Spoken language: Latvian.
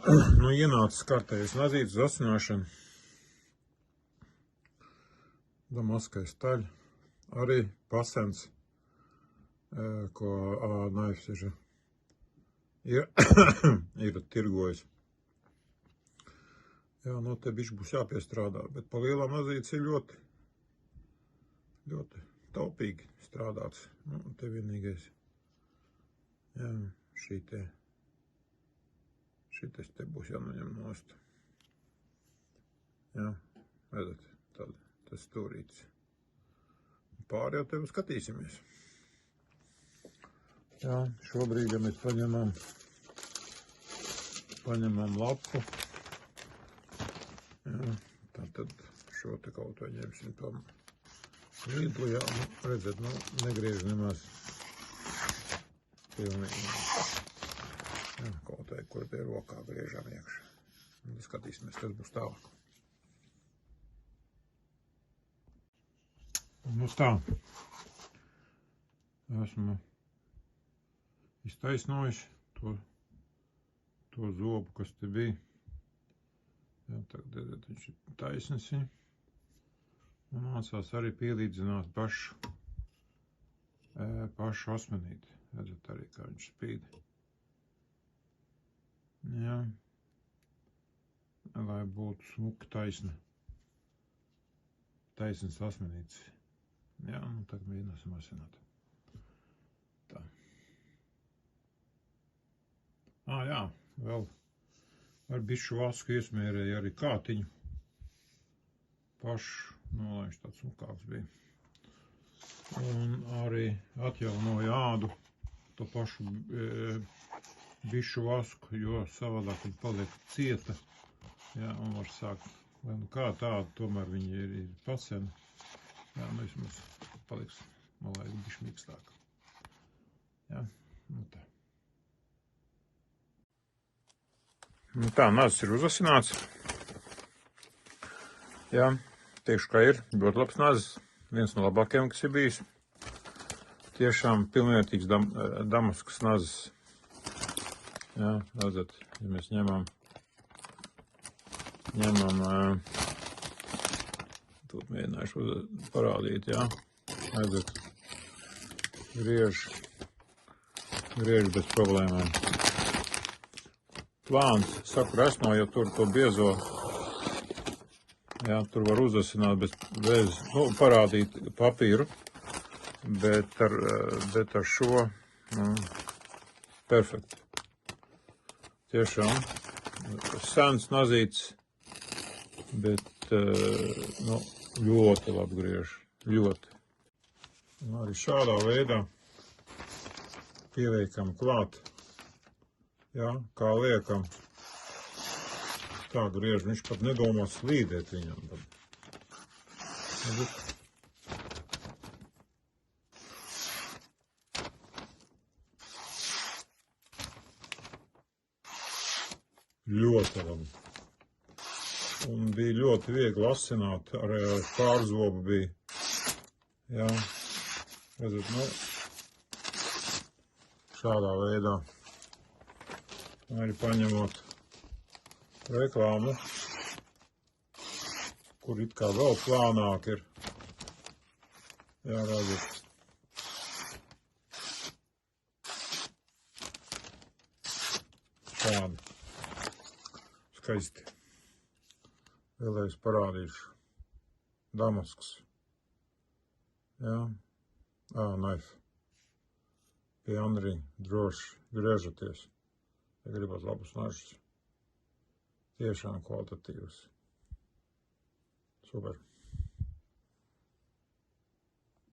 Nu, ienācis kārtējais nazītes asināšana. Damaskais taļ. Arī pasens, ko naifs ir tirgojis. Jā, nu te bišķi būs jāpiestrādā, bet pa lielām nazītes ir ļoti taupīgi strādāts. Nu, te vienīgais. Jā, šitais te būs jānoņem nost. Jā, redzat, tad tas stūrīts. Pāri jau tev skatīsimies. Jā, šobrīd, ja mēs paņemam lapu, jā, tad šo te kaut vai ņemsim tam līdlu, jā, nu, redzat, nu, negriež nemaz pilnīgi. Jā, kaut vai, kur pie rokā griežam iekšā. Un skatīsimies, kas būs tālāk. Nu tā, esmu iztaisnojis to zobu, kas te bija. Jā, tagad viņš ir taisnis. Un mācās arī pielīdzināt pašu asmenīti. Redzat arī, kā viņš spīd. Jā, lai būtu smuka taisnas asmenītes. Jā, nu tagad mēģināsim asināt. Tā. Jā, vēl ar bišu vasku iesmērēja arī kātiņu. Pašu, nu, lai viņš tāds smukāks bija. Un arī atjaunoja ādu, to pašu bišu vasku, jo savādāk viņa paliek cieta. Jā, un var sākt, lai nu kā tāda, tomēr viņa ir pasena. Jā, nu vismaz paliks, lai bišķi mīkstāk. Jā, nu tā. Nu tā, nazis ir uzasināts. Jā, teikšu, kā ir. Ļoti labs nazis. Viens no labākajiem, kas ir bijis. Tiešām pilnvērtīgs Damaskas nazis. Jā, redzat, ja mēs ņemam tūt mēģināšu parādīt, jā. Redzat, griež bez problēmām. Plāns, saku, resno, jo tur to biezo, jā, tur var uzasināt bez parādīt papīru, bet ar šo, perfekti. Tiešām, sens nazīts, bet, ļoti labi griež, ļoti. Un arī šādā veidā pieliekam klāt, jā, kā liekam, tā griež, viņš pat nedomā slīdēt viņam. Ļoti labi. Un bija ļoti viegli asināt, arī ar pārzobu bija. Jā, redzat, nu, šādā veidā. Arī paņemot reklāmu, kur it kā vēl plānāk ir. Jā, redzat. Šādi. Skaisti. Vēlreiz parādīšu. Damasks. Jā. Naif. Pie Andrī droši griežaties. Ja gribat labus nažus. Tiešām kvalitatīvus. Super.